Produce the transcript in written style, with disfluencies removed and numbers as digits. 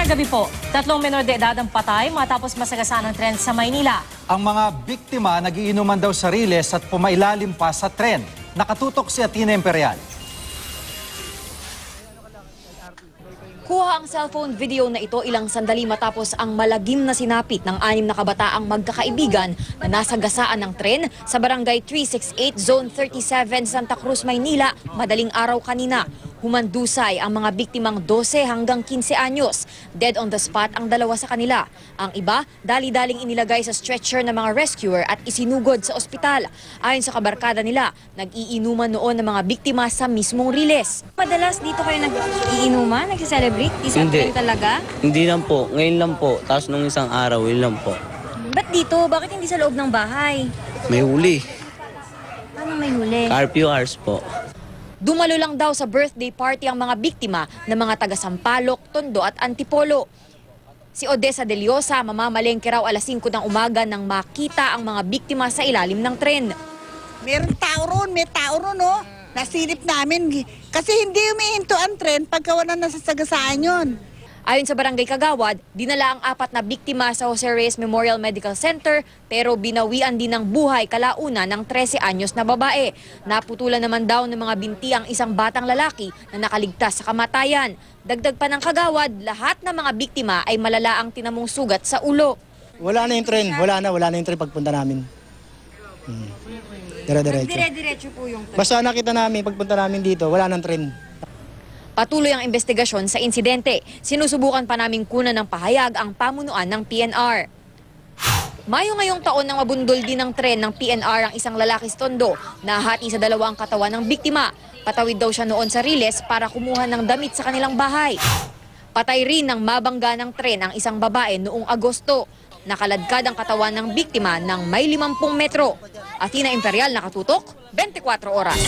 Magandang gabi po. 3 menor de edad ang patay matapos masagasaan ng tren sa Maynila. Ang mga biktima nagiinuman daw sa riles at pumailalim pa sa tren. Nakatutok si Athena Imperial. Kuha ang cellphone video na ito ilang sandali matapos ang malagim na sinapit ng 6 na kabataang magkakaibigan na nasagasaan ng tren sa Barangay 368 Zone 37 Santa Cruz, Maynila madaling araw kanina. Humandusay ang mga biktimang 12 hanggang 15 anyos. Dead on the spot ang dalawa sa kanila. Ang iba, dali-daling inilagay sa stretcher ng mga rescuer at isinugod sa ospital. Ayon sa kabarkada nila, nag-iinuman noon ng mga biktima sa mismong riles. Madalas dito kayo nag-iinuman, nagse-celebrate? Isang Hindi. tren talaga? Hindi lang po. Ngayon lang po. Tapos nung isang araw, yun lang po. Ba't dito? Bakit hindi sa loob ng bahay? May huli. Paano may huli? Curfew hours po. Dumalo lang daw sa birthday party ang mga biktima ng mga taga Sampaloc, Tondo at Antipolo. Si Odessa De Liosa, mamamalengke raw alas 5 ng umaga nang makita ang mga biktima sa ilalim ng tren. May tao ron, no? Nasilip namin. Kasi hindi umihinto ang tren pagka wala nasasagasaan yun. Ayon sa Barangay Kagawad, dinala ang 4 na biktima sa Jose Reyes Memorial Medical Center pero binawian din ng buhay kalauna ng 13 anyos na babae. Naputulan naman daw ng mga binti ang isang batang lalaki na nakaligtas sa kamatayan. Dagdag pa ng Kagawad, lahat ng mga biktima ay malala ang tinamong sugat sa ulo. Wala na yung tren. Wala na yung tren pagpunta namin. Dire-diretso. Dire-diretso po yung tren. Basta nakita namin, pagpunta namin dito, wala nang tren. Patuloy ang investigasyon sa insidente. Sinusubukan pa naming kunan ng pahayag ang pamunuan ng PNR. Mayo ngayong taon nang mabundol din ng tren ng PNR ang isang lalaki sa Tondo. Nahati sa 2 ang katawan ng biktima. Patawid daw siya noon sa riles para kumuha ng damit sa kanilang bahay. Patay rin ng mabangga ng tren ang isang babae noong Agosto. Nakaladkad ang katawan ng biktima ng may 50 metro. Athena Imperial, nakatutok, 24 oras.